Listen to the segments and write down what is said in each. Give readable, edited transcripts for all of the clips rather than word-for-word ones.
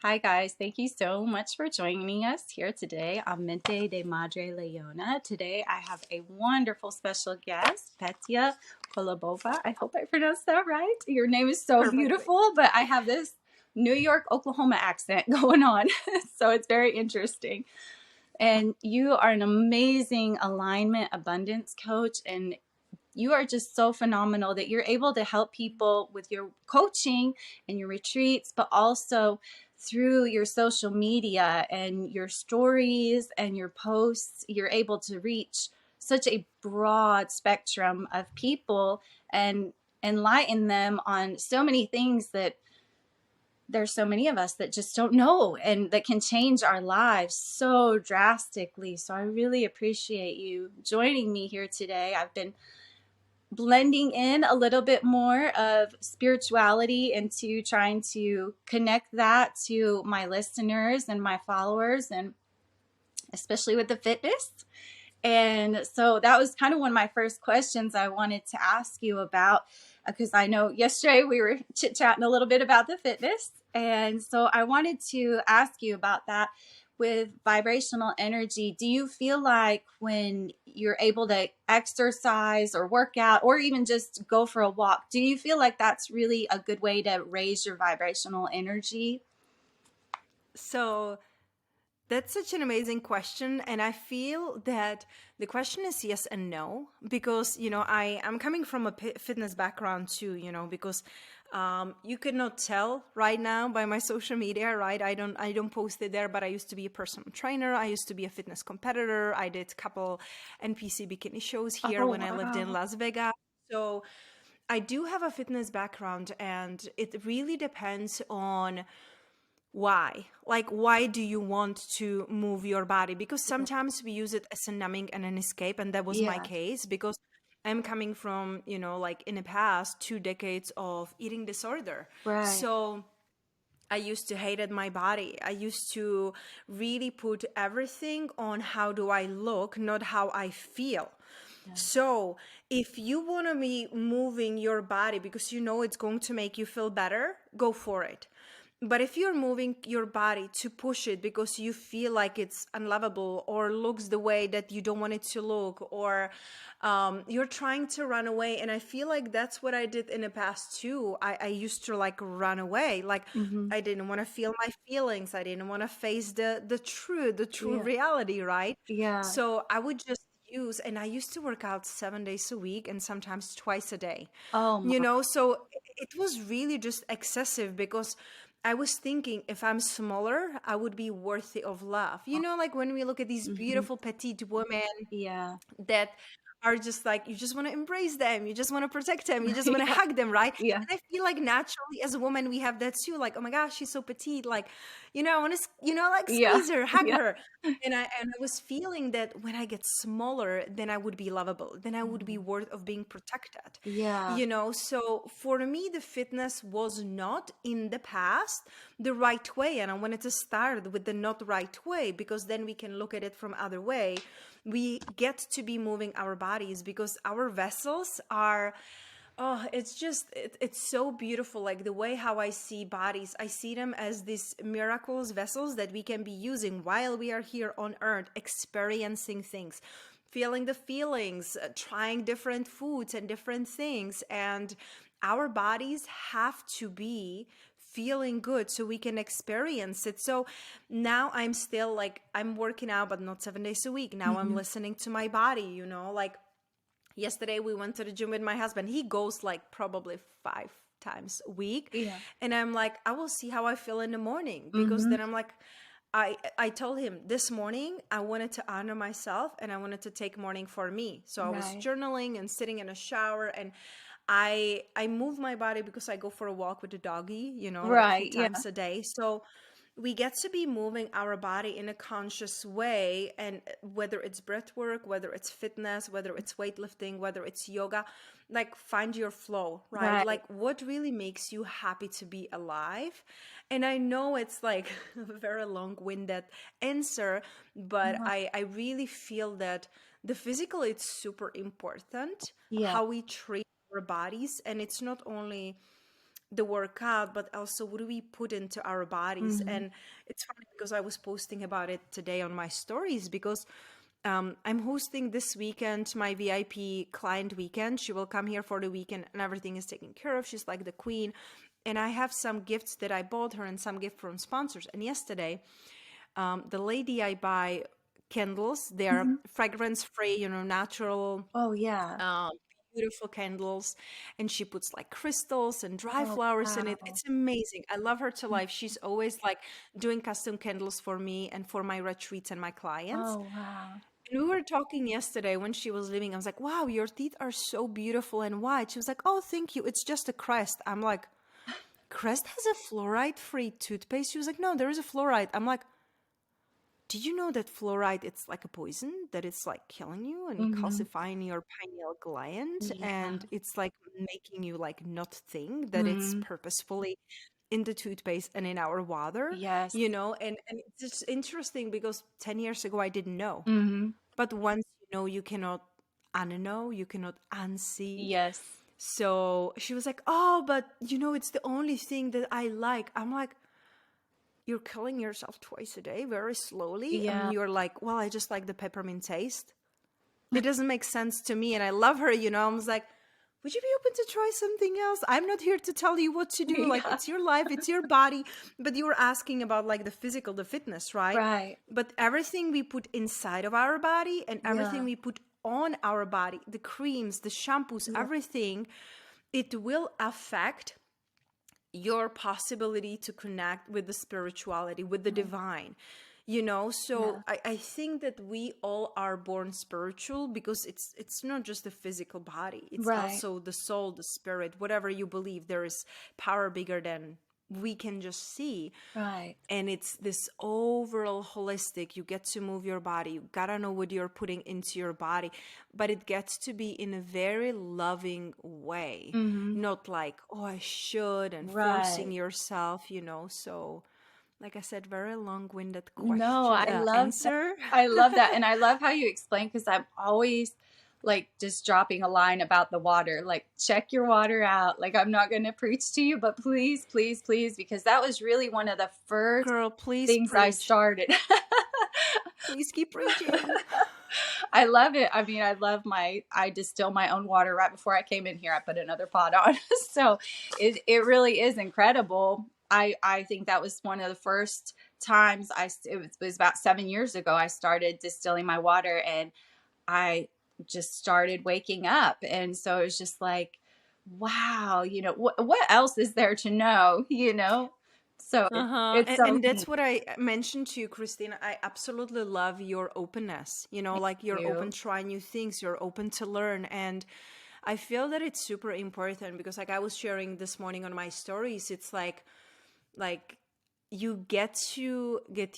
Hi, guys. Thank you so much for joining us here today on Mente de Madre Leona. Today, I have a wonderful special guest, Petia Kolibova. I hope I pronounced that right. Your name is so Perfectly. beautiful, but I have this New York, Oklahoma accent going on. So it's very interesting. And you are an amazing alignment abundance coach. And you are just so phenomenal that you're able to help people with your coaching and your retreats, but also through your social media and your stories and your posts, you're able to reach such a broad spectrum of people and enlighten them on so many things that there's so many of us that just don't know and that can change our lives so drastically. So I really appreciate you joining me here today. I've been blending in a little bit more of spirituality into trying to connect that to my listeners and my followers, and especially with the fitness. And so that was kind of one of my first questions I wanted to ask you about, because I know yesterday we were chit-chatting a little bit about the fitness. And so I wanted to ask you about that with vibrational energy. Do you feel like when you're able to exercise or work out or even just go for a walk, do you feel like that's really a good way to raise your vibrational energy? So that's such an amazing question. And I feel that the question is yes and no, because, I'm coming from a fitness background too, because you cannot tell right now by my social media, right? I don't post it there, but I used to be a personal trainer. I used to be a fitness competitor. I did a couple NPC bikini shows here Oh, when I lived in wow. Las Vegas. So I do have a fitness background, and it really depends on why. Like, why do you want to move your body? Because sometimes we use it as a numbing and an escape, and that was my Yeah, case because I'm coming from, like in the past 2 decades of eating disorder. right. So I used to hated my body. I used to really put everything on how do I look, not how I feel. Yeah. So, if you want to be moving your body because you know it's going to make you feel better, go for it. But if you're moving your body to push it because you feel like it's unlovable or looks the way that you don't want it to look, or you're trying to run away, and I feel like that's what I did in the past too. I used to like run away, like Mm-hmm. I didn't want to feel my feelings. I didn't want to face the true Yeah. reality, right? Yeah. So I would just use, and I used to work out 7 days a week and sometimes twice a day. Oh my. So it was really just excessive because I was thinking if I'm smaller, I would be worthy of love. Like when we look at these Mm-hmm. beautiful petite women Yeah. that are just like, you just want to embrace them, you just want to protect them, you just want to Yeah. hug them, right? Yeah. And I feel like naturally as a woman we have that too, like, oh my gosh, she's so petite, like, I want to, like Yeah. squeeze her, hug Yeah. her. And I was feeling that when I get smaller, then I would be lovable, then I would be Mhm. worth of being protected. Yeah. So for me the fitness was not in the past the right way, and I wanted to start with the not right way, because then we can look at it from other way. We get to be moving our bodies because our vessels are, oh, it's so beautiful. Like the way how I see bodies, I see them as these miracles vessels that we can be using while we are here on earth, experiencing things, feeling the feelings, trying different foods and different things. And our bodies have to be feeling good so we can experience it. So now I'm still like, I'm working out, but not 7 days a week. Now I'm Hmm. listening to my body, like yesterday we went to the gym with my husband. He goes like probably 5 times a week. Yeah. And I'm like, I will see how I feel in the morning, because Hmm. then I'm like, I told him this morning I wanted to honor myself and I wanted to take morning for me. So I was Right. journaling and sitting in a shower, and I move my body because I go for a walk with the doggy, like three Right. Yeah. times a day. So we get to be moving our body in a conscious way, and whether it's breath work, whether it's fitness, whether it's weightlifting, whether it's yoga, like find your flow, right? Right. Like what really makes you happy to be alive. And I know it's like a very long-winded answer, but Uh-huh. I really feel that the physical is super important, Yeah. how we treat our bodies. And it's not only the workout, but also what do we put into our bodies. Mm-hmm. And it's funny because I was posting about it today on my stories, because I'm hosting this weekend my VIP client weekend. She will come here for the weekend and everything is taken care of. She's like the queen. And I have some gifts that I bought her and some gift from sponsors. And yesterday, the lady I buy candles, they are Mm-hmm. fragrance free, you know, natural, Oh, yeah. um, beautiful candles, and she puts like crystals and dry Oh, flowers in it. wow. It's amazing. I love her to life. She's always like doing custom candles for me and for my retreats and my clients. Oh, wow. And we were talking yesterday when she was leaving. I was like, wow, your teeth are so beautiful and white. She was like, oh, thank you. It's just a Crest. I'm like, Crest has a fluoride free toothpaste? She was like, no, there is a fluoride. I'm like, do you know that fluoride, it's like a poison, that it's like killing you and Mm-hmm. calcifying your pineal gland, Yeah. and it's like making you like not think that it's Mm-hmm. purposefully in the toothpaste and in our water, Yes. you know? And it's just interesting because 10 years ago I didn't know. Mm-hmm. But once you know, you cannot unknow, you cannot unsee. Yes. So she was like, oh, but you know, it's the only thing that I like. I'm like, you're killing yourself twice a day very slowly, and Yeah. you're like, well, I just like the peppermint taste. It doesn't make sense to me. And I love her, you know. I was like, would you be open to try something else? I'm not here to tell you what to do. Like, Yeah. it's your life, it's your body. But you were asking about like the physical, the fitness, right? Right. But everything we put inside of our body and everything Yeah. we put on our body, the creams, the shampoos, Yeah. everything, it will affect your possibility to connect with the spirituality, with the divine, you know. So Yeah. I think that we all are born spiritual, because it's not just the physical body, it's Right. also the soul, the spirit, whatever you believe. There is power bigger than we can just see. Right. And it's this overall holistic, you get to move your body, you gotta know what you're putting into your body, but it gets to be in a very loving way, Mm-hmm. not like, oh, I should, and forcing Right. yourself, you know. So like I said, very long-winded No, question, answer. I love that. And I love how you explain, because I'm always like just dropping a line about the water, like check your water out. Like, I'm not going to preach to you, but please, please, please, because that was really one of the first Girl, please things I preach. started. Please keep preaching. I love it. I mean, I distill my own water right before I came in here. I put another pot on. So it really is incredible. I think that was one of the first times it was about 7 years ago, I started distilling my water, and I just started waking up. And so it was just like, wow, what else is there to know? So Uh-huh. it's so And neat. that's what I mentioned to you, Christina. I absolutely love your openness. You know, Thank like you're open you. to try new things, you're open to learn. And I feel that it's super important because like I was sharing this morning on my stories, it's like you get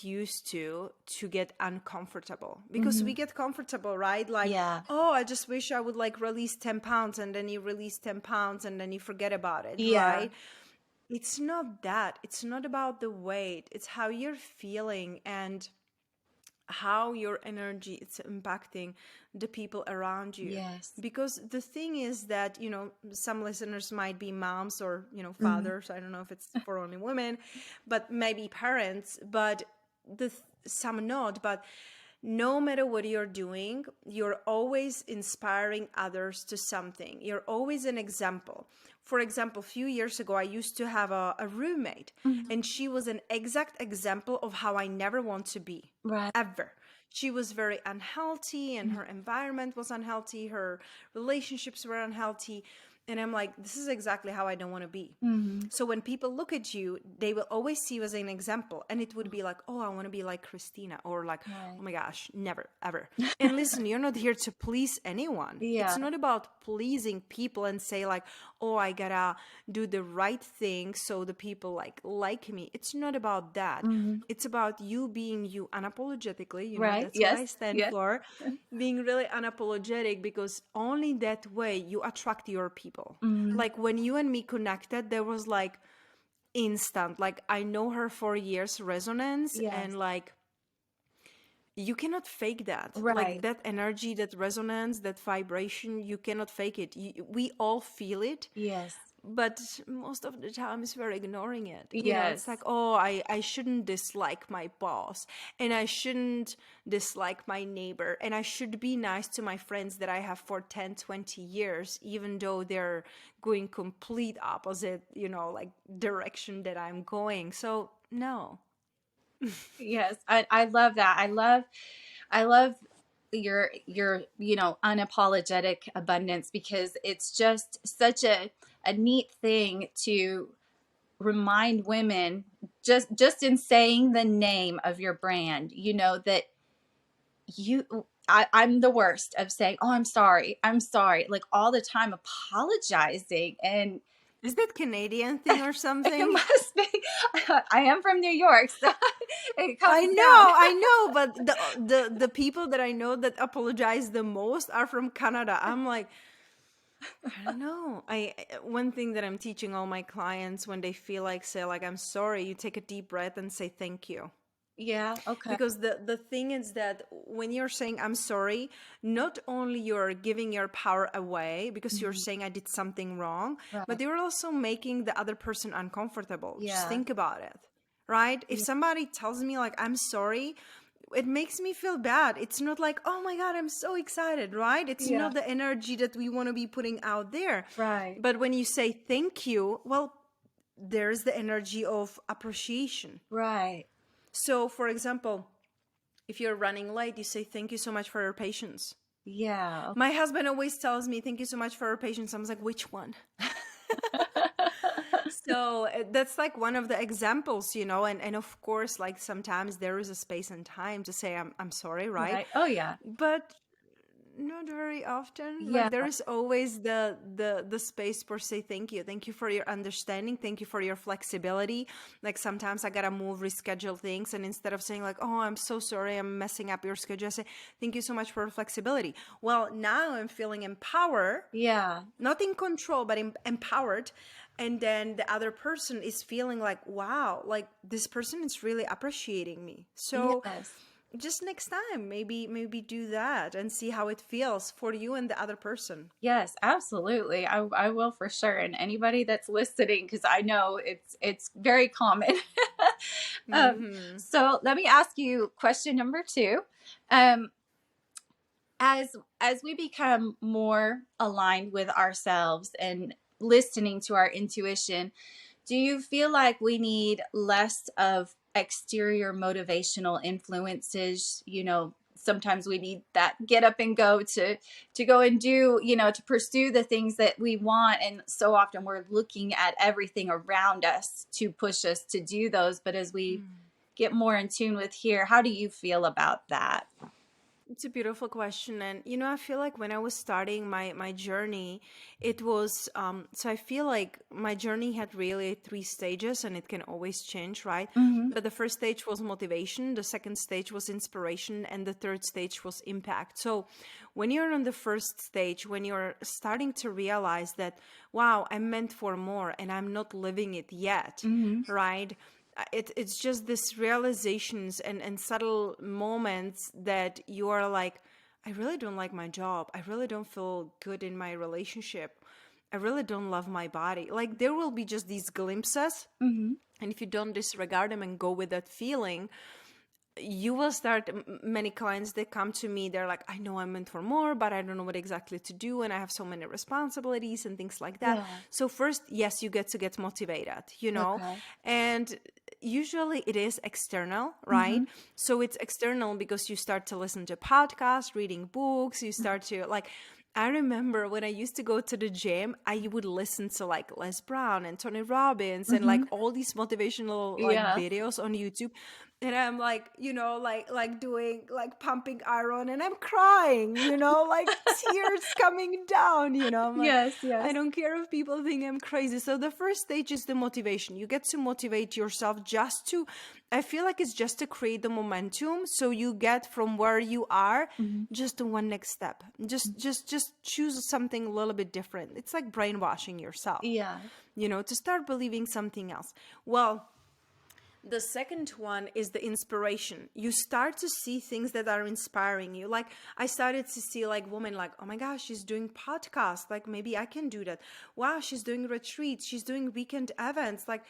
used to get uncomfortable, because Hmm. we get comfortable, right? Like, Yeah. oh, I just wish I would like release 10 pounds, and then you release 10 pounds and then you forget about it, Yeah. right? It's not that. It's not about the weight. It's how you're feeling and how your energy is impacting the people around you. Yes. Because the thing is that, you know, some listeners might be moms or, you know, Hmm. fathers. I don't know if it's for only women, but maybe parents, but some not. But no matter what you're doing, you're always inspiring others to something. You're always an example. For example, a few years ago, I used to have a roommate, Hmm. and she was an exact example of how I never want to be, Right. ever. She was very unhealthy, and her environment was unhealthy, her relationships were unhealthy. And I'm like, this is exactly how I don't want to be. Hmm. So when people look at you, they will always see you as an example. And it would be like, oh, I want to be like Christina, or like, Right. oh my gosh, never, ever. And listen, you're not here to please anyone. It's Yeah. not about pleasing people and say like, oh, I gotta do the right thing so the people like me. It's not about that. Hmm. It's about you being you unapologetically, you know, Right. that's what Yes. I stand Yes. for. Being really unapologetic, because only that way you attract your people. Hmm. Like when you and me connected, there was like instant, like I know her for years resonance, Yes. and like you cannot fake that. Like Right. that energy, that resonance, that vibration, you cannot fake it. We all feel it. Yes. but most of the times we're ignoring it. It's Yes. like, oh, I shouldn't dislike my boss, and I shouldn't dislike my neighbor, and I should be nice to my friends that I have for 10, 20 years, even though they're going complete opposite, like direction that I'm going. So no. Yes. I love that. I love your unapologetic abundance, because it's just such a neat thing to remind women, just in saying the name of your brand, that I'm the worst of saying, oh, I'm sorry, like all the time, apologizing. And Is that Canadian thing or it something? must be. I am from New York, so it I comes down. know, I know, but the people that I know that apologize the most are from Canada. I'm like, I don't know. One thing that I'm teaching all my clients when they feel like, say like, I'm sorry, you take a deep breath and say thank you. Yeah, okay. Because the thing is that when you're saying I'm sorry, not only you're giving your power away because you're Mhm. saying I did something wrong, but Right. you're also making the other person uncomfortable. Just Yeah. think about it. Right? If Yeah. somebody tells me like I'm sorry, it makes me feel bad. It's not like, oh my God, I'm so excited, right? It's Yeah. not the energy that we want to be putting out there. Right. But when you say thank you, well, there's the energy of appreciation. Right. So, for example, if you're running late, you say, thank you so much for your patience. Yeah. My husband always tells me, thank you so much for your patience. I was like, which one? So that's like one of the examples, and of course, like sometimes there is a space and time to say, I'm sorry, right? Right. Oh yeah. But not very often. Yeah. Like there is always the space for say thank you for your understanding, thank you for your flexibility. Like sometimes I gotta move, reschedule things, and instead of saying like, oh, I'm so sorry, I'm messing up your schedule, I say thank you so much for flexibility. Well, now I'm feeling empowered, Yeah. not in control, but empowered. And then the other person is feeling like, wow, like this person is really appreciating me. So Yes. just next time, maybe do that and see how it feels for you and the other person. Yes, absolutely. I will for sure. And anybody that's listening, because I know it's very common. um, Mm-hmm. so let me ask you question number two. Um, as we become more aligned with ourselves and listening to our intuition, do you feel like we need less of exterior motivational influences? Sometimes we need that get up and go to go and do, to pursue the things that we want. And so often we're looking at everything around us to push us to do those. But as we get more in tune with here, how do you feel about that? It's a beautiful question. And, I feel like when I was starting my journey, it was, so I feel like my journey had really three stages and it can always change, right? Mm-hmm. But the first stage was motivation, the second stage was inspiration, and the third stage was impact. So when you're on the first stage, when you're starting to realize that, wow, I'm meant for more and I'm not living it yet, Mm-hmm. right? It's just this realizations and subtle moments that you are like, I really don't like my job, I really don't feel good in my relationship, I really don't love my body. Like there will be just these glimpses, Mm-hmm. and if you don't disregard them and go with that feeling, you will start. Many clients, they come to me, they're like, I know I'm meant for more, but I don't know what exactly to do, and I have so many responsibilities and things like that. Yeah. So first, yes, you get to get motivated, Okay. and usually it is external, Mm-hmm. right? So it's external because you start to listen to podcasts, reading books, you start to like, I remember when I used to go to the gym, I would listen to like Les Brown and Tony Robbins and Mm-hmm. like all these motivational like Yeah. videos on YouTube. And I'm like, like doing like pumping iron, and I'm crying, like tears coming down, I'm like, Yes. I Yes. don't care if people think I'm crazy. So the first stage is the motivation. You get to motivate yourself I feel like it's just to create the momentum. So you get from where you are Mm-hmm. just to one next step. Just choose something a little bit different. It's like brainwashing yourself, Yeah. to start believing something else. Well, The second one is the inspiration. You start to see things that are inspiring you. Like I started to see like women like, oh my gosh, she's doing podcasts. Like maybe I can do that. Wow, she's doing retreats. She's doing weekend events. Like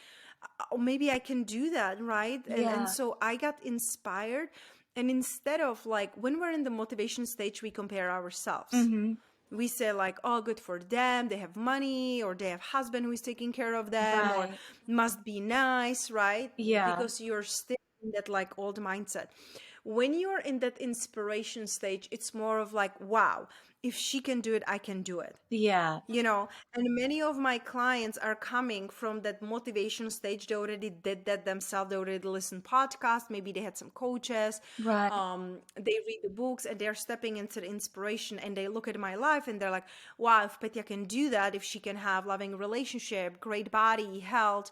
maybe I can do that, right? And Yeah. so I got inspired. And instead of like when we're in the motivation stage, we compare ourselves. Mm-hmm. We say like, oh, good for them, they have money, or they have husband who is taking care of them, or Right. must be nice, right? Yeah. Because you're still in that like old mindset. When you're in that inspiration stage, it's more of like, wow, if she can do it, I can do it. Yeah. And many of my clients are coming from that motivation stage. They already did that themselves. They already listened podcasts, maybe they had some coaches, Right. they read the books, and they're stepping into the inspiration, and they look at my life and they're like, wow, if Petia can do that, if she can have loving relationship, great body health,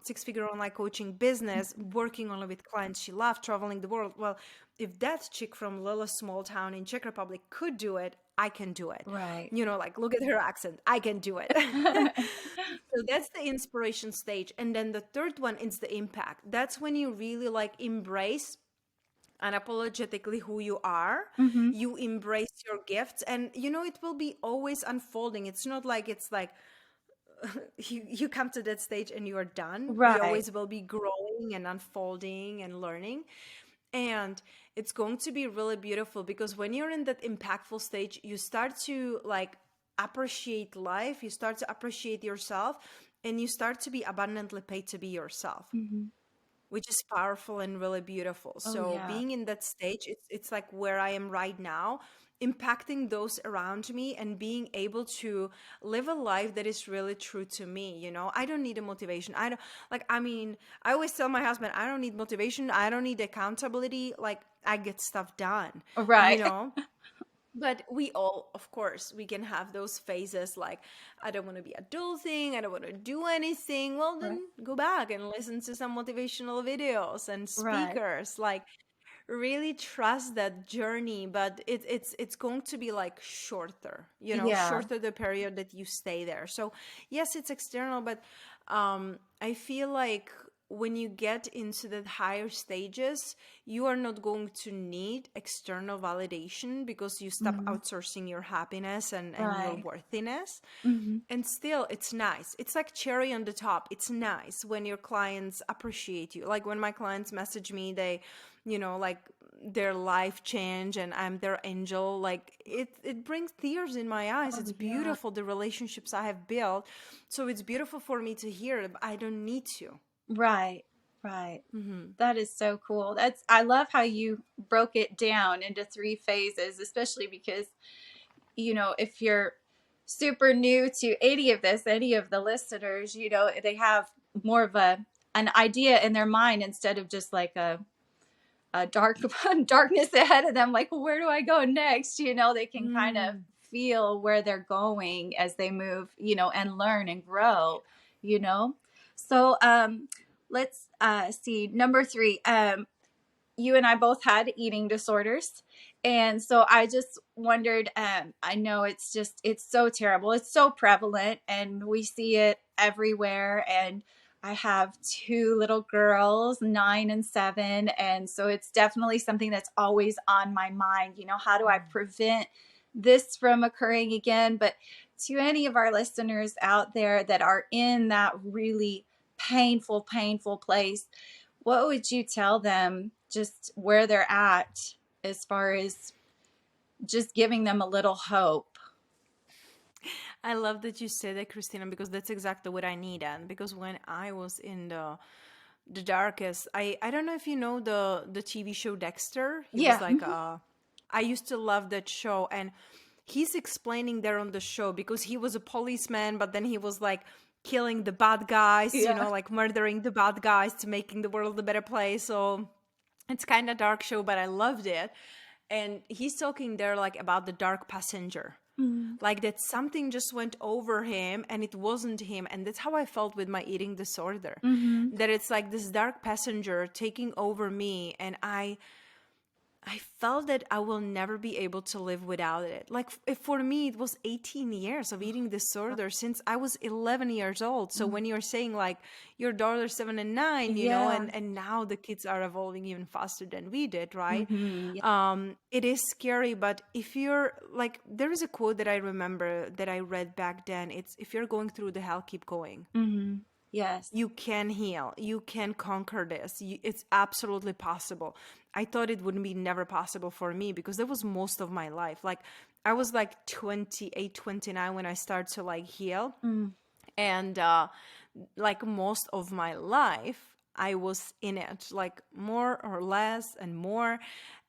six-figure online coaching business, working only with clients she loves, traveling the world, well, if that chick from little small town in Czech Republic could do it, I can do it. Right. Like look at her accent. I can do it. So that's the inspiration stage. And then the third one is the impact. That's when you really like embrace unapologetically who you are. Mm-hmm. You embrace your gifts, and it will be always unfolding. It's not like it's like you come to that stage and you are done. We Right. always will be growing and unfolding and learning. And it's going to be really beautiful because when you're in that impactful stage, you start to like appreciate life, you start to appreciate yourself, and you start to be abundantly paid to be yourself, Mm-hmm. which is powerful and really beautiful. Oh, So yeah. being in that stage, it's like where I am right now, impacting those around me and being able to live a life that is really true to me. I don't need a motivation. I don't like, I mean, I always tell my husband, I don't need motivation. I don't need accountability. Like I get stuff done, you Right. know? But we all, of course, we can have those phases like, I don't want to be adulting, I don't want to do anything. Well, Right. then go back and listen to some motivational videos and Right. speakers. Like, really trust that journey, but it's going to be like shorter, Yeah. shorter the period that you stay there. So, yes, it's external, but I feel like when you get into the higher stages, you are not going to need external validation because you stop Mm-hmm. outsourcing your happiness and your Right. worthiness. Mm-hmm. And still, it's nice. It's like cherry on the top. It's nice when your clients appreciate you. Like when my clients message me, they, like their life change and I'm their angel. Like it brings tears in my eyes. Oh, It's yeah. beautiful, the relationships I have built. So it's beautiful for me to hear it, but I don't need to. Right. Right. That is so cool. I love how you broke it down into three phases, especially because, if you're super new to any of the listeners, they have more of an idea in their mind instead of just like a dark darkness ahead of them. Like, well, where do I go next? They can kind of Mm. feel where they're going as they move, and learn and grow, you know? So, let's see. Number three, you and I both had eating disorders. And so I just wondered, I know it's so terrible. It's so prevalent and we see it everywhere. And I have two little girls, 9 and 7. And so it's definitely something that's always on my mind. How do I prevent this from occurring again? But to any of our listeners out there that are in that really painful place, what would you tell them just where they're at as far as just giving them a little hope? I love that you said that, Christina, because that's exactly what I needed. Because when I was in the darkest, I don't know if you know the TV show Dexter. He was Yeah. like I used to love that show, and he's explaining there on the show because he was a policeman, but then he was like killing the bad guys, Yeah. like murdering the bad guys to making the world a better place. So it's kind of dark show, but I loved it. And he's talking there like about the dark passenger, Mm-hmm. like that something just went over him and it wasn't him. And that's how I felt with my eating disorder, Mm-hmm. that it's like this dark passenger taking over me, and I I felt that I will never be able to live without it. Like for me, it was 18 years of eating disorder since I was 11 years old. So Mm. when you're saying like your daughter's 7 and 9, you know, Yeah. and now the kids are evolving even faster than we did, right? Yeah. It is scary, but if you're like, there is a quote that I remember that I read back then. It's, if you're going through the hell, keep going. Yes. You can heal, you can conquer this, it's absolutely possible. I thought it wouldn't be never possible for me because that was most of my life. Like I was like 28, 29 when I started to like heal. Mm. And like most of my life I was in it, like more or less and more.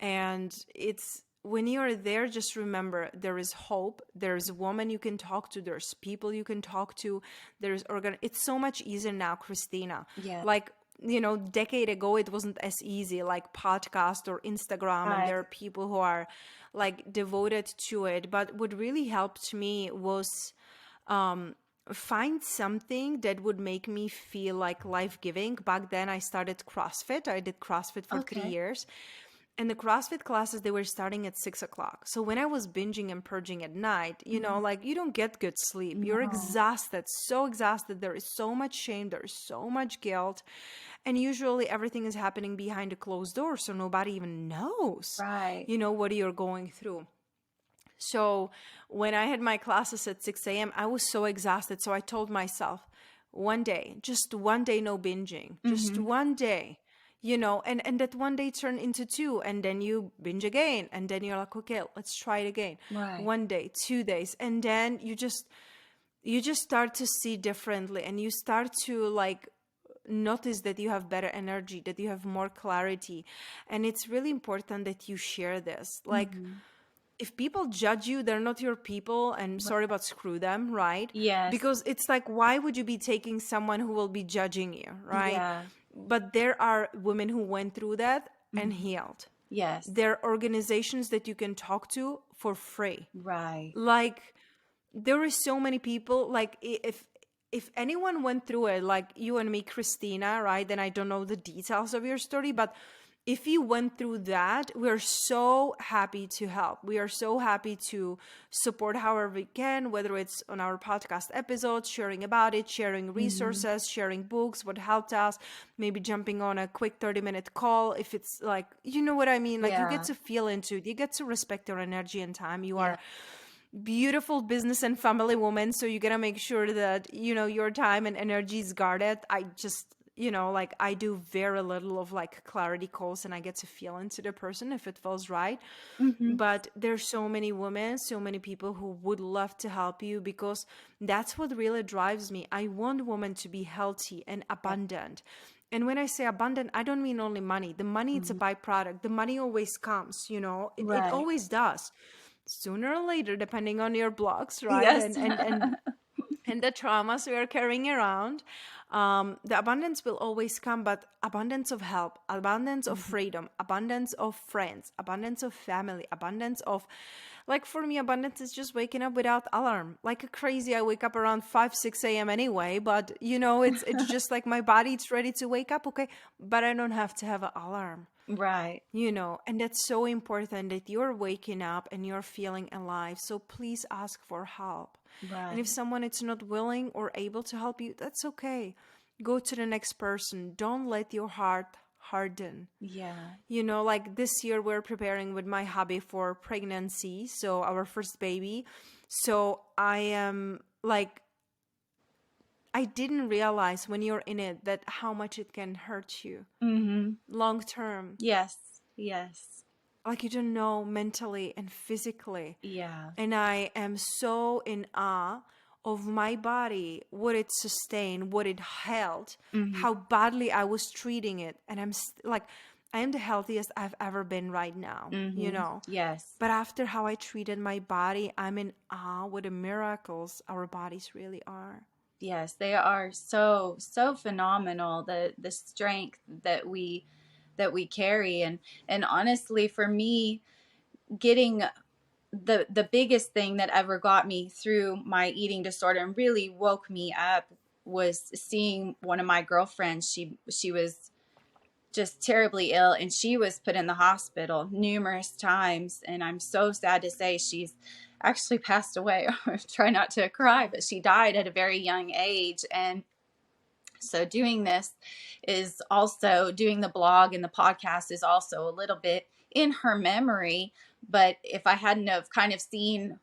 And it's, when you're there, just remember there is hope, there's a woman you can talk to, there's people you can talk to, there's it's so much easier now, Christina. Yeah. Like, you know, decade ago it wasn't as easy, like podcast or Instagram, and Right. there are people who are like devoted to it. But what really helped me was find something that would make me feel like life-giving. Back then I started CrossFit. I did CrossFit for 3 years. And the CrossFit classes, they were starting at 6 o'clock. So when I was binging and purging at night, you know, like you don't get good sleep. You're No. exhausted, so exhausted. There is so much shame. There is so much guilt. And usually everything is happening behind a closed door. So nobody even knows, Right. you know, what you're going through. So when I had my classes at 6 a.m., I was so exhausted. So I told myself, one day, just one day, no binging, just one day, you know, and that one day turned into two, and then you binge again. And then you're like, okay, let's try it again. Right. 1 day, 2 days. And then you just start to see differently, and you start to like notice that you have better energy, that you have more clarity. And it's really important that you share this. Like, if people judge you, they're not your people, and sorry, but screw them, right? Yes. Because it's like, why would you be taking someone who will be judging you, right? Yeah. But there are women who went through that and Mhm. healed. Yes. There are organizations that you can talk to for free. Right. Like, there is so many people, like if anyone went through it, like you and me, Christina, right? Then I don't know the details of your story, but if you went through that, we're so happy to help. We are so happy to support however we can, whether it's on our podcast episodes, sharing about it, sharing resources, sharing books, what helped us, maybe jumping on a quick 30-minute call. If it's like, you know what I mean? Like, you get Yeah. to feel into it. You get to respect your energy and time. You Yeah. are beautiful business and family woman, so you gotta make sure that, you know, your time and energy is guarded. I just, you know, like, I do very little of like clarity calls, and I get to feel into the person if it feels right. Hmm. But there's so many women, so many people who would love to help you, because that's what really drives me. I want women to be healthy and Yeah. abundant. And when I say abundant, I don't mean only money. The money, it's a Mhm. byproduct. The money always comes, you know, it Right. always does, sooner or later, depending on your blocks, right? Yes. And the traumas we are carrying around. The abundance will always come, but abundance of help, abundance of Mhm. freedom, abundance of friends, abundance of family, abundance of, like, for me, abundance is just waking up without alarm. Like a crazy, I wake up around 5, 6 a.m. anyway, but you know, it's just like my body, it's ready to wake up, okay, but I don't have to have an alarm. Right. You know, and that's so important, that you're waking up and you're feeling alive. So please ask for help. And if Right. someone is not willing or able to help you, that's okay. Go to the next person. Don't let your heart harden. Yeah. You know, like this year we're preparing with my hubby for pregnancy, so our first baby. So I am like, I didn't realize when you're in it that how much it can hurt you Hmm. long term. Yes. Yes. Like, you don't know, mentally and physically. Yeah. And I am so in awe of my body, what it sustained, what it held, Hmm. how badly I was treating it. And like, I am the healthiest I've ever been right now, you Hmm. know. Yes. But after how I treated my body, I'm in awe with the miracles our bodies really are. Yes. They are so phenomenal. The strength that we carry, and honestly, for me, getting the biggest thing that ever got me through my eating disorder and really woke me up was seeing one of my girlfriends. She was just terribly ill, and she was put in the hospital numerous times. And I'm so sad to say she's actually passed away. I try not to cry, but she died at a very young age. And so doing this is also, doing the blog and the podcast is also a little bit in her memory. But if I hadn't have kind of seen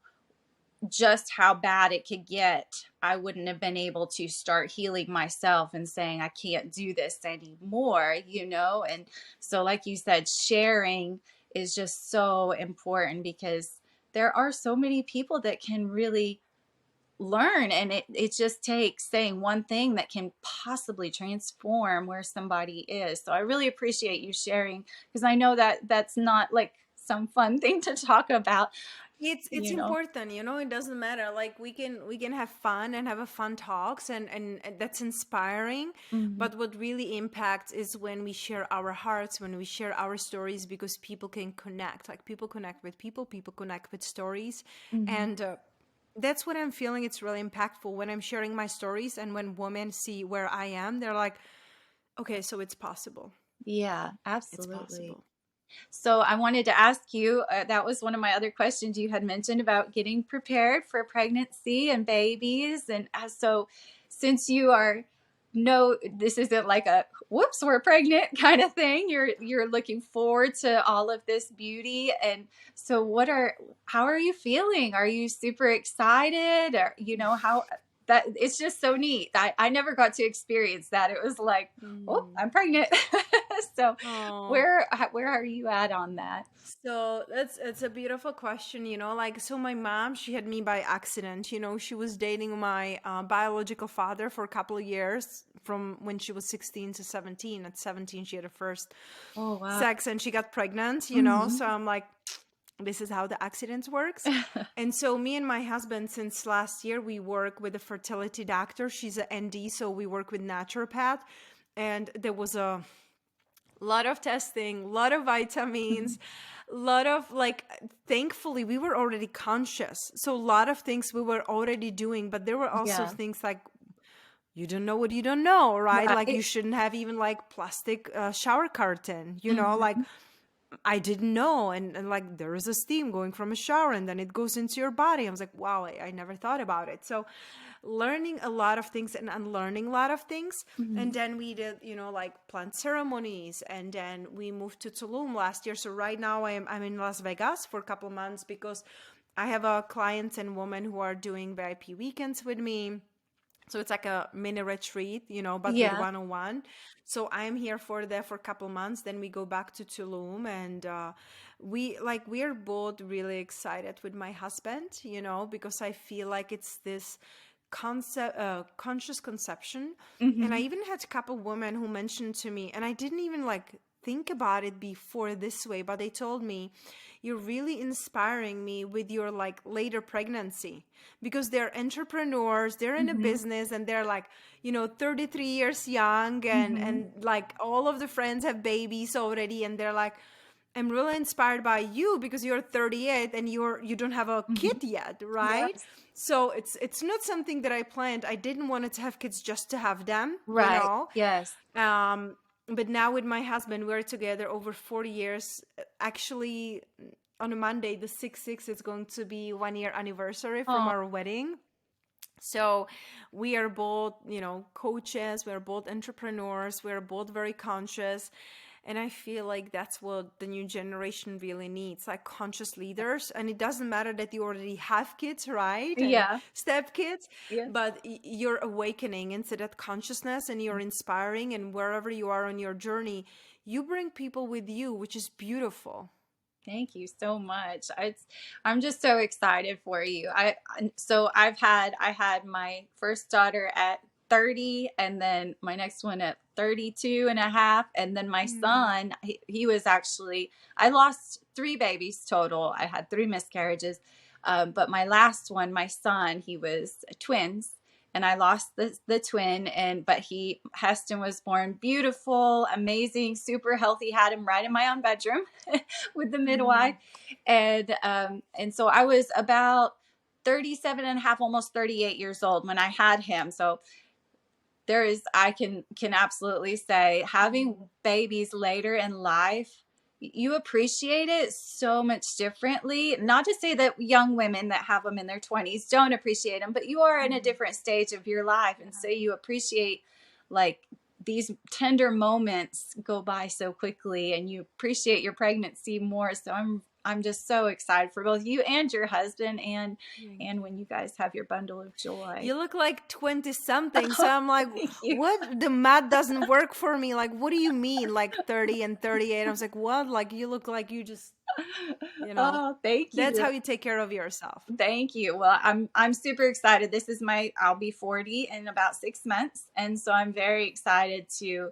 just how bad it could get, I wouldn't have been able to start healing myself and saying, I can't do this anymore, you know? And so, like you said, sharing is just so important, because there are so many people that can really learn, and it just takes saying one thing that can possibly transform where somebody is. So I really appreciate you sharing, because I know that that's not like some fun thing to talk about, It's you know. important, it doesn't matter. Like we can have fun and have a fun talks, and that's inspiring. Mhm. But what really impacts is when we share our hearts, when we share our stories, because people can connect. Like people connect with people, people connect with stories, Mhm. and that's what I'm feeling. It's really impactful when I'm sharing my stories, and when women see where I am, they're like, okay, so it's possible. Yeah, It's absolutely. possible. So I wanted to ask you, that was one of my other questions. You had mentioned about getting prepared for pregnancy and babies. And so since you are, no, this isn't like a whoops, we're pregnant kind of thing. You're looking forward to all of this beauty. And so how are you feeling? Are you super excited? Or, how that, it's just so neat. I never got to experience that. It was like, oh, Mm. I'm pregnant. So Oh. where are you at on that? So it's a beautiful question, like, so my mom, she had me by accident. She was dating my biological father for a couple of years, from when she was 16 to 17. At 17, she had her first Oh wow. sex and she got pregnant, Hmm. so I'm like, this is how the accident works. And so me and my husband, since last year, we work with a fertility doctor. She's an ND, so we work with naturopath. And there was a lot of testing, lot of vitamins, lot of, like, thankfully we were already conscious, so a lot of things we were already doing, but there were also Yeah. things like, you don't know what you don't know, right? Like, you Right. shouldn't have even like plastic shower curtain, like, Hmm. I didn't know. And like, there is a steam going from a shower and then it goes into your body. I was like, wow, I never thought about it. So learning a lot of things and unlearning a lot of things. And Hmm. then we did, like, plant ceremonies. And then we moved to Tulum last year. So right now I'm in Las Vegas for a couple of months, because I have a clients and women who are doing VIP weekends with me. So it's like a mini retreat, but with Yeah. one-on-one. So I'm here for a couple months. Then we go back to Tulum, and we are both really excited with my husband, because I feel like it's this concept, conscious conception. And I Hmm. even had a couple women who mentioned to me, and I didn't even like think about it before this way, but they told me, you're really inspiring me with your like later pregnancy, because they're entrepreneurs, they're in a Hmm. business, and they're like, 33 years young, and Hmm. and like all of the friends have babies already, and they're like, I'm really inspired by you because you're 38 and you don't have a kid Hmm. yet, right? Yes. So it's not something that I planned. I didn't want to have kids just to have them, Right. Yes. um, but now with my husband, we're together over 40 years. Actually, on a Monday, the 6/6, is going to be 1 year anniversary from Oh, our wedding. So we are both, coaches, we're both entrepreneurs, we're both very conscious. And I feel like that's what the new generation really needs, like conscious leaders. And it doesn't matter that you already have kids, right? And yeah. step kids, Yes. but you're awakening into that consciousness, and you're inspiring. And wherever you are on your journey, you bring people with you, which is beautiful. Thank you so much. I'm just so excited for you. So I had my first daughter at 30, and then my next one at 32 and a half, and then my Mm. son, he was actually, I lost three babies total. I had three miscarriages. But my last one, my son, he was twins, and I lost the twin. And but Heston was born beautiful, amazing, super healthy. Had him right in my own bedroom with the midwife. Mm. And so I was about 37 and a half, almost 38 years old when I had him. So there is, I can absolutely say, having babies later in life, you appreciate it so much differently. Not to say that young women that have them in their 20s don't appreciate them, but you are in a different stage of your life, and so you appreciate, like, these tender moments go by so quickly, and you appreciate your pregnancy more. So I'm just so excited for both you and your husband, and when you guys have your bundle of joy. You look like 20 something. So I'm like, Thank you. what? The math doesn't work for me. Like, what do you mean? Like 30 and 38. I was like, what? Like, you look like you just, Oh, thank that's how you. you take care of yourself. Thank you. Well, I'm super excited. This is I'll be 40 in about 6 months, and so I'm very excited to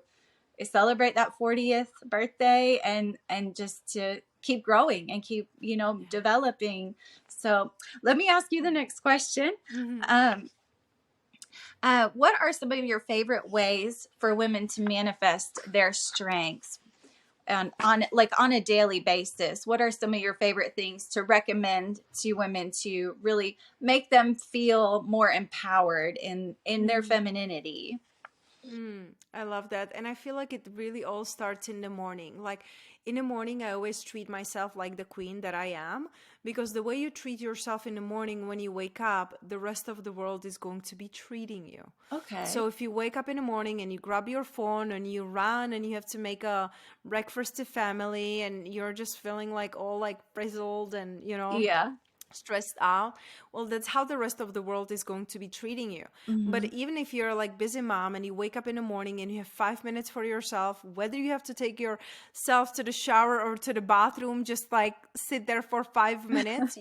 celebrate that 40th birthday, and just to keep growing and keep, developing. So let me ask you the next question. Um, what are some of your favorite ways for women to manifest their strengths? And on a daily basis, what are some of your favorite things to recommend to women to really make them feel more empowered in their femininity? I love that. And I feel like it really all starts in the morning. Like in the morning, I always treat myself like the queen that I am, because the way you treat yourself in the morning when you wake up, the rest of the world is going to be treating you. Okay. So if you wake up in the morning and you grab your phone and you run and you have to make a breakfast to family and you're just feeling like all like frizzled and, Yeah. stressed out, well, that's how the rest of the world is going to be treating you. But even if you're like busy mom and you wake up in the morning and you have 5 minutes for yourself, whether you have to take yourself to the shower or to the bathroom, just like sit there for 5 minutes,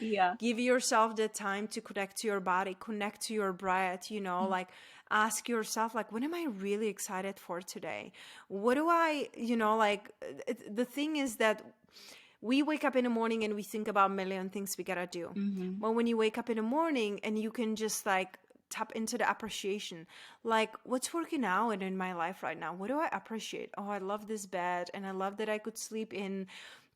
Yeah. give yourself the time to connect to your body, connect to your breath, like ask yourself, like, what am I really excited for today? What do I, the thing is that we wake up in the morning and we think about a million things we gotta do. But when you wake up in the morning and you can just like tap into the appreciation, like what's working out in my life right now? What do I appreciate? Oh, I love this bed, and I love that I could sleep in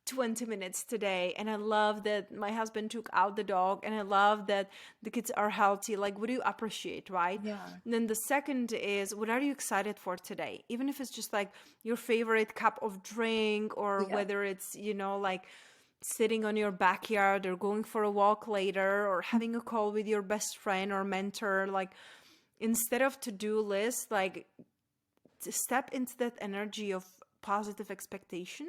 20 minutes today, and I love that my husband took out the dog, and I love that the kids are healthy. Like, what do you appreciate, right? Yeah. And then the second is, what are you excited for today? Even if it's just like your favorite cup of drink, or Yeah. whether it's like sitting on your backyard or going for a walk later or having a call with your best friend or mentor, like instead of to-do list, like to step into that energy of positive expectation.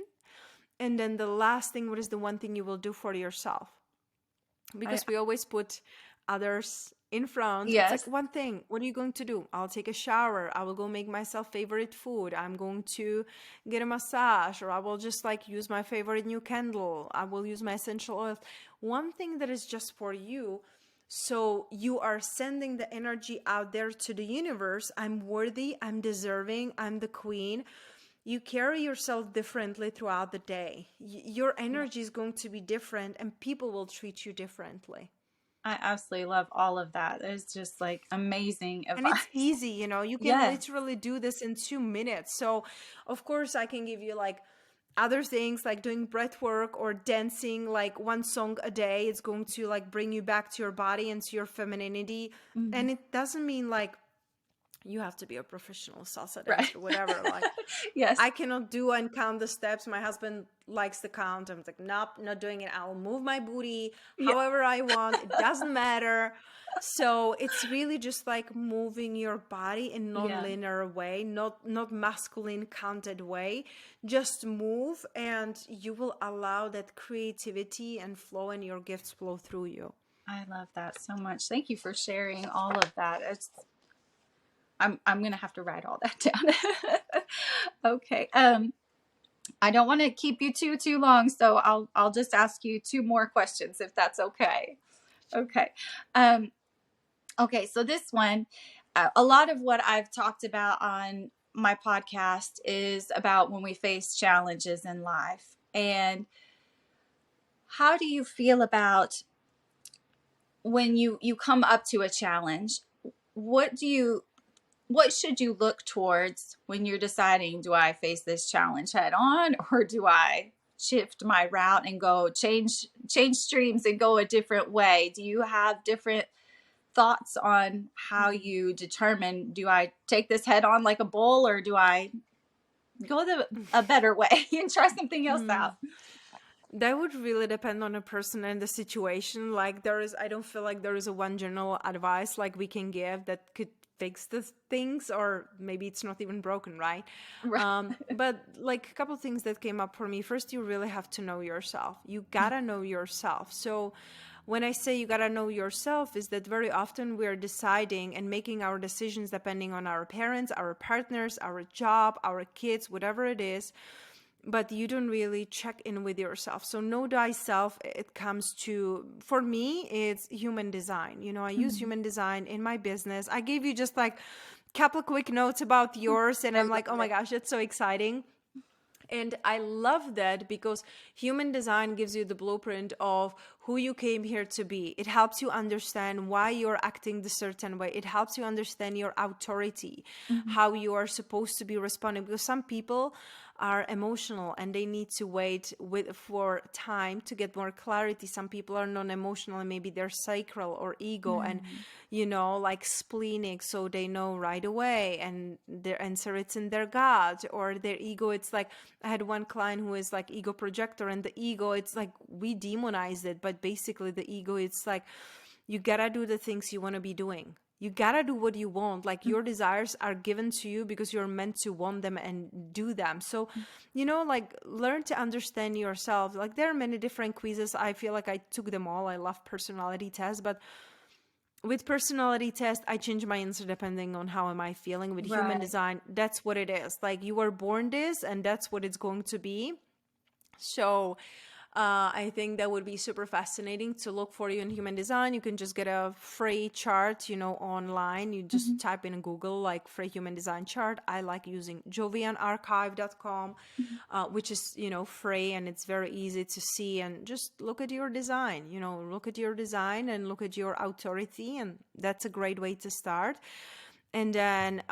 And then the last thing, what is the one thing you will do for yourself? I, Because we always put others in front. It's yes. like one thing. What are you going to do? I'll take a shower. I will go make myself favorite food. I'm going to get a massage, or I will just like use my favorite new candle. I will use my essential oil. One thing that is just for you. So you are sending the energy out there to the universe. I'm worthy. I'm deserving. I'm the queen. You carry yourself differently throughout the day. Your energy is going to be different, and people will treat you differently. I absolutely love all of that. It's just like amazing And it's advice. easy, you can Yes. literally do this in 2 minutes. So, of course, I can give you like other things like doing breath work or dancing like one song a day. It's going to like bring you back to your body and to your femininity. Mhm. And it doesn't mean like you have to be a professional salsa Right. dancer, whatever. Like, Yes. I cannot do and count the steps. My husband likes to count. I'm like, nope, not doing it. I'll move my booty Yeah. however I want. It doesn't matter. So it's really just like moving your body in Yeah. non-linear way, not masculine counted way. Just move, and you will allow that creativity and flow, and your gifts flow through you. I love that so much. Thank you for sharing all of that. I'm gonna have to write all that down. Okay. I don't want to keep you too long, so I'll just ask you two more questions if that's okay. Okay. Um, okay. So this one, a lot of what I've talked about on my podcast is about when we face challenges in life. And how do you feel about when you come up to a challenge? What do you what should you look towards when you're deciding, do I face this challenge head on, or do I shift my route and go change streams and go a different way? Do you have different thoughts on how you determine, do I take this head on like a bull, or do I go a better way and try something else out? That would really depend on a person and the situation. Like I don't feel like there is a one general advice like we can give that could fix the things, or maybe it's not even broken, right? Right. But like a couple things that came up for me. First, you really have to know yourself. You gotta know yourself. So when I say you gotta know yourself, is that very often we're deciding and making our decisions depending on our parents, our partners, our job, our kids, whatever it is, but you don't really check in with yourself. So know thyself, it comes to, for me, it's human design. I use human design in my business. I gave you just like a couple quick notes about yours, and I I'm love like, oh my it. gosh, that's so exciting. And I love that because human design gives you the blueprint of who you came here to be. It helps you understand why you're acting the certain way. It helps you understand your authority, Mhm. how you are supposed to be responding. Because some people are emotional and they need to wait for time to get more clarity. Some people are non-emotional and maybe they're sacral or ego and Mm. like splenic, so they know right away, and their answer it's in their gut. Or their ego, it's like, I had one client who is like ego projector, and the ego, it's like we demonized it, but basically the ego, it's like you gotta do the things you want to be doing. You gotta do what you want. Like your desires are given to you because you're meant to want them and do them. So, like learn to understand yourself. Like there are many different quizzes. I feel like I took them all. I love personality tests, but with personality test, I change my answer depending on how am I feeling. With human Right. design, that's what it is. Like you were born this, and that's what it's going to be. So I think that would be super fascinating to look for you in human design. You can just get a free chart, online. You just Mhm. type in Google like free human design chart. I like using jovianarchive.com, which is, free, and it's very easy to see. And just look at your design, look at your design and look at your authority. And that's a great way to start. And then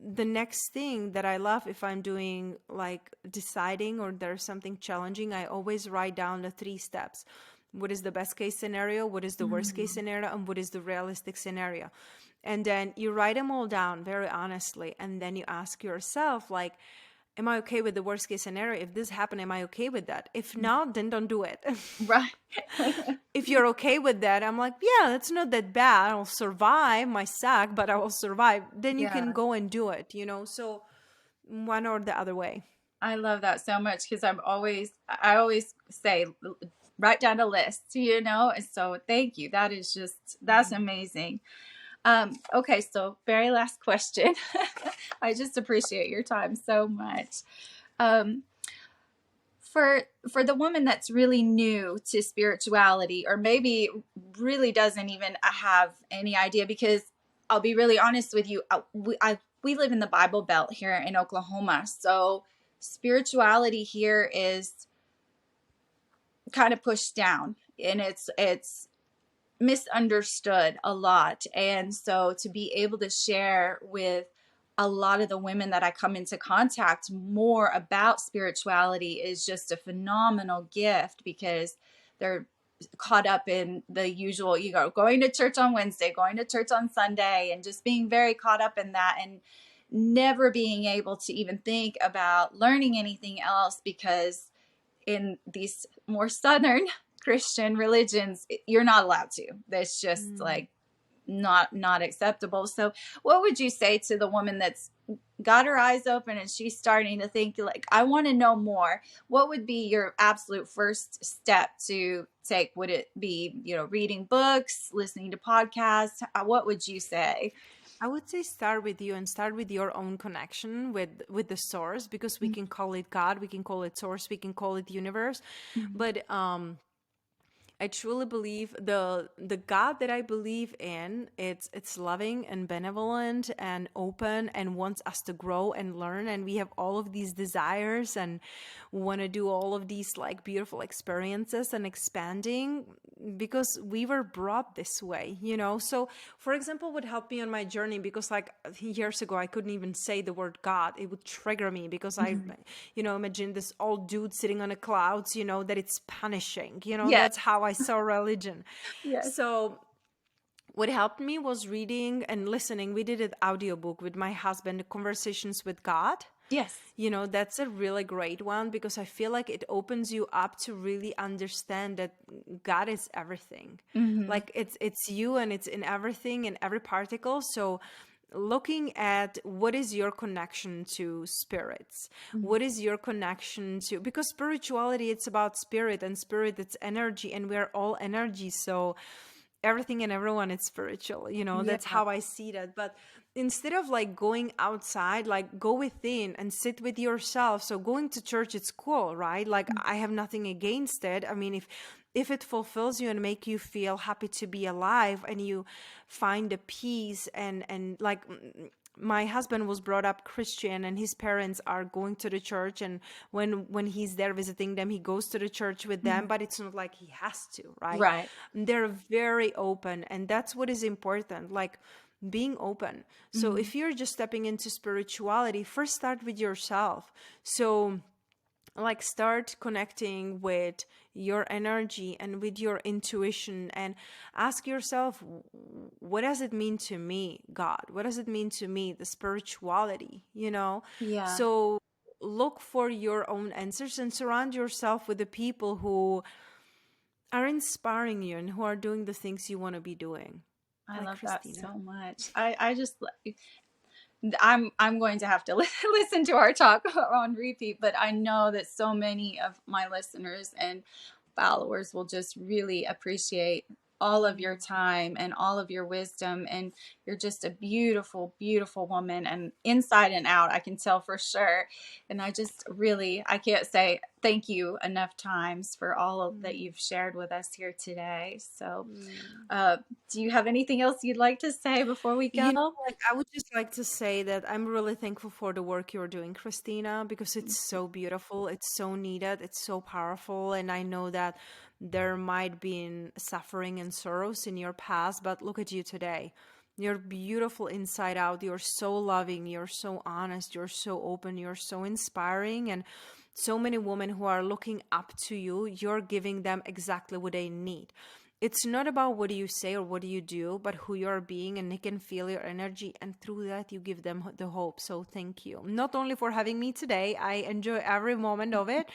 the next thing that I love, if I'm doing like deciding or there's something challenging, I always write down the 3 steps. What is the best case scenario? What is the worst case Mm. scenario? And what is the realistic scenario? And then you write them all down very honestly. And then you ask yourself, like, am I okay with the worst case scenario? If this happened, am I okay with that? If not, then don't do it. Right. If you're okay with that, I'm like, yeah, that's not that bad. I'll survive my sack, but I will survive. Then you can Yeah. go and do it, So one or the other way. I love that so much because I always say, write down a list, and so thank you. That's amazing. Okay, so very last question. I just appreciate your time so much. Um, for the woman that's really new to spirituality, or maybe really doesn't even have any idea, because I'll be really honest with you, we live in the Bible Belt here in Oklahoma, so spirituality here is kind of pushed down, and it's misunderstood a lot. And so to be able to share with a lot of the women that I come into contact more about spirituality is just a phenomenal gift, because they're caught up in the usual, going to church on Wednesday, going to church on Sunday, and just being very caught up in that, and never being able to even think about learning anything else, because in these more Southern Christian religions, you're not allowed to. That's just Mm. like not acceptable. So what would you say to the woman that's got her eyes open and she's starting to think, like, I want to know more? What would be your absolute first step to take? Would it be, reading books, listening to podcasts? What would you say? I would say start with you and start with your own connection with the source, because we can call it God, we can call it source, we can call it universe. Mhm. But I truly believe the God that I believe in, it's loving and benevolent and open and wants us to grow and learn, and we have all of these desires and want to do all of these like beautiful experiences and expanding, because we were brought this way, So for example, what helped me on my journey, because like years ago I couldn't even say the word God. It would trigger me because I Mhm. imagine this old dude sitting on the clouds, that it's punishing, Yes. that's how I saw religion. Yes. So what helped me was reading and listening. We did an audiobook with my husband, Conversations with God. Yes. You know, that's a really great one because I feel like it opens you up to really understand that God is everything. Mm-hmm. Like it's you, and it's in everything, in every particle. So looking at what is your connection to spirits, what is your connection to, because spirituality, it's about spirit, and spirit, it's energy, and we're all energy. So everything and everyone is spiritual, you know. Yeah. That's how I see that. But instead of like going outside, like go within and sit with yourself. So going to church, it's cool, right? Like I have nothing against it. I mean, if it fulfills you and make you feel happy to be alive, and you find a peace, and like my husband was brought up Christian, and his parents are going to the church, and when he's there visiting them, he goes to the church with them, Mhm. but it's not like he has to, right? Right. They're very open, and that's what is important, like being open. So Mhm. if you're just stepping into spirituality, first start with yourself. So like start connecting with your energy and with your intuition, and ask yourself, what does it mean to me, God? What does it mean to me, the spirituality, you know? Yeah. So look for your own answers, and surround yourself with the people who are inspiring you and who are doing the things you want to be doing, I like love that Christina. so much. I just I'm going to have to listen to our talk on repeat, but I know that so many of my listeners and followers will just really appreciate all of your time and all of your wisdom, and you're just a beautiful, beautiful woman, and inside and out, I can tell for sure. And I just really, I can't say thank you enough times for all of that you've shared with us here today. So uh, do you have anything else you'd like to say before we go? You know, like I would just like to say that I'm really thankful for the work you're doing, Christina, because it's so beautiful, it's so needed, it's so powerful, and I know that there might be suffering and sorrows in your past, but look at you today. You're beautiful inside out. You're so loving. You're so honest. You're so open. You're so inspiring. And so many women who are looking up to you, you're giving them exactly what they need. It's not about what do you say or what do you do, but who you're being, and they can feel your energy. And through that, you give them the hope. So thank you. Not only for having me today, I enjoy every moment of it,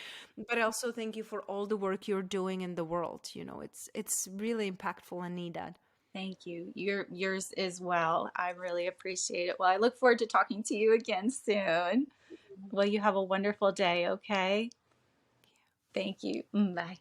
but also thank you for all the work you're doing in the world. You know, it's really impactful and needed. Thank you. Yours as well. I really appreciate it. Well, I look forward to talking to you again soon. Well, you have a wonderful day, okay? Thank you. Bye.